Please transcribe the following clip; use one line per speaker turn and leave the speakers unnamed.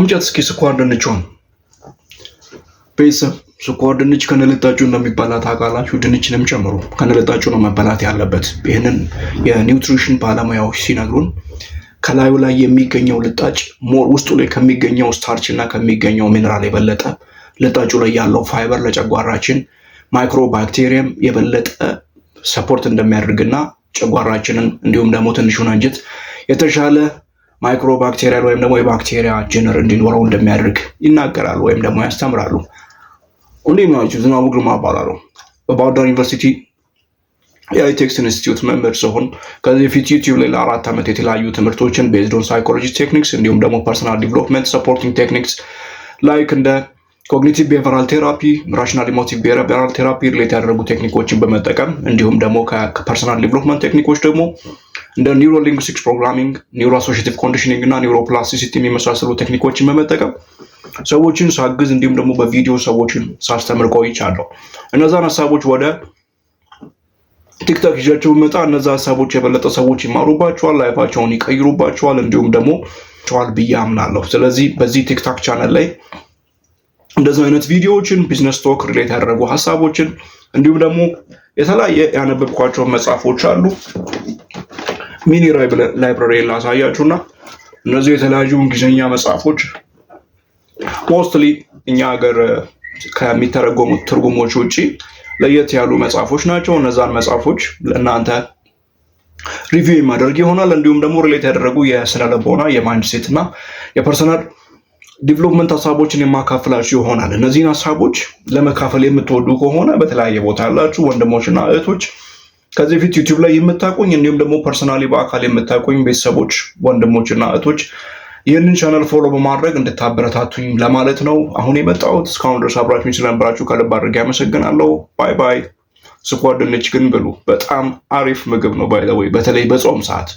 አምጫት እስኪ ስኳር ድንቿን ቤተሰብ ስኳር ድንች ከነልጣጩ እንደሚበላ ታውቃላችሁ። ድንችንም ጨምሮ ከነልጣጩ ነው መበላት ያለበት። ይህንን የኒውትሪሽን ባለሙያዎች ሲነግሩን ከላዩ ላይ የሚገኘው ልጣጭ ሞር ውስጡ ላይ ከሚገኘው ስታርች እና ከሚገኘው ሚነራል የበለጠ ልጣጩ ላይ ያለው ፋይበር ለጨጓራችን ማይክሮ ባክቴሪየም የበለጠ ሰፖርት እንደሚያደርግና ጨጓራችንን እንዲሁም ደግሞ ትንሹን አንጀት የተሻለ ማይክሮ ባክቴሪያል ወይም ደግሞ የባክቴሪያ ጀነር እንዲኖረው እንደሚያደርግ ይናገራሉ ወይም ደግሞ ያስተምራሉ። እንዴት ናችሁ? ዝናቡ ግርማ እባላለሁ። በባህር ዳር ዩኒቨርሲቲ የአይቴክስ ኢንስቲትዩት መምህር ሲሆን ከዚህ በፊት ዩቲዩብ ላይ ለ4 ዓመት የተለያዩ ትምህርቶችን ቤዝድ ኦን ሳይኮሎጂ ቴክኒክስ እንዲሁም ደግሞ ፐርሰናል ዲቨሎፕመንት ሰፖርቲንግ ቴክኒክስ ላይክ እንደ ኮግኒቲቭ ቢሄቪራል ቴራፒ፣ ራሽናል ኢሞቲቭ ቢሄቪራል ቴራፒ ሪሌት ያደረጉ ቴክኒኮችን በመጠቀም እንዲሁም ደግሞ ከፐርሰናል ዲቨሎፕመንት ቴክኒኮች ደግሞ እንደ ኒውሮ ሊንግዊስቲክስ ፕሮግራሚንግ፣ ኒውሮ አሶሺዬቲቭ ኮንዲሽኒንግ እና ኒውሮ ፕላስቲሲቲ የመሳሰሉ ቴክኒኮችን በመጠቀም ሰዎችን ሳግዝ እንዲሁም ደግሞ በቪዲዮ ሰዎችን ሳስተምር ቆይቻለሁ። እነዛን ሀሳቦች ወደ ቲክቶክ ይዣቸው ብመጣ እነዛ ሀሳቦች የበለጠ ሰዎች ይማሩባቸዋል፣ ላይፋቸውን ይቀይሩባቸዋል እንዲሁም ደግሞ ብዬ አምናለሁ። ስለዚህ በዚህ ቲክቶክ ቻናል ላይ እንደዚህ አይነት ቪዲዮዎችን ቢዝነስ ቶክ ሪሌት ያደረጉ ሀሳቦችን እንዲሁም ደግሞ የተለያየ ያነበብኳቸው መጽሐፎች አሉ። ሚኒ ላይብረሪ ላሳያችሁና እነዚህ የተለያዩ እንግሊዝኛ መጽሐፎች ሞስትሊ እኛ ሀገር ከሚተረጎሙት ትርጉሞች ውጪ ለየት ያሉ መጽሐፎች ናቸው። እነዛን መጽሐፎች ለእናንተ ሪቪው የማደርግ ይሆናል። እንዲሁም ደግሞ ሪሌት ያደረጉ የስነ ልቦና የማይንድሴት እና የፐርሰናል ዲቨሎፕመንት ሀሳቦችን የማካፍላችሁ ይሆናል። እነዚህን ሀሳቦች ለመካፈል የምትወዱ ከሆነ በተለያየ ቦታ ያላችሁ ወንድሞችና እህቶች ከዚህ በፊት ዩቲዩብ ላይ የምታውቁኝ እንዲሁም ደግሞ ፐርሰናሊ በአካል የምታውቁኝ ቤተሰቦች ወንድሞችና እህቶች ይህንን ቻናል ፎሎ በማድረግ እንድታበረታቱኝ ለማለት ነው አሁን የመጣሁት። እስካሁን ድረስ አብራችሁኝ ስለነበራችሁ ከልብ አድርጌ አመሰግናለሁ። ባይ ባይ። ስኳር ድንች ግን ብሉ፣ በጣም አሪፍ ምግብ ነው። ባይ ዘ ወይ በተለይ በጾም ሰዓት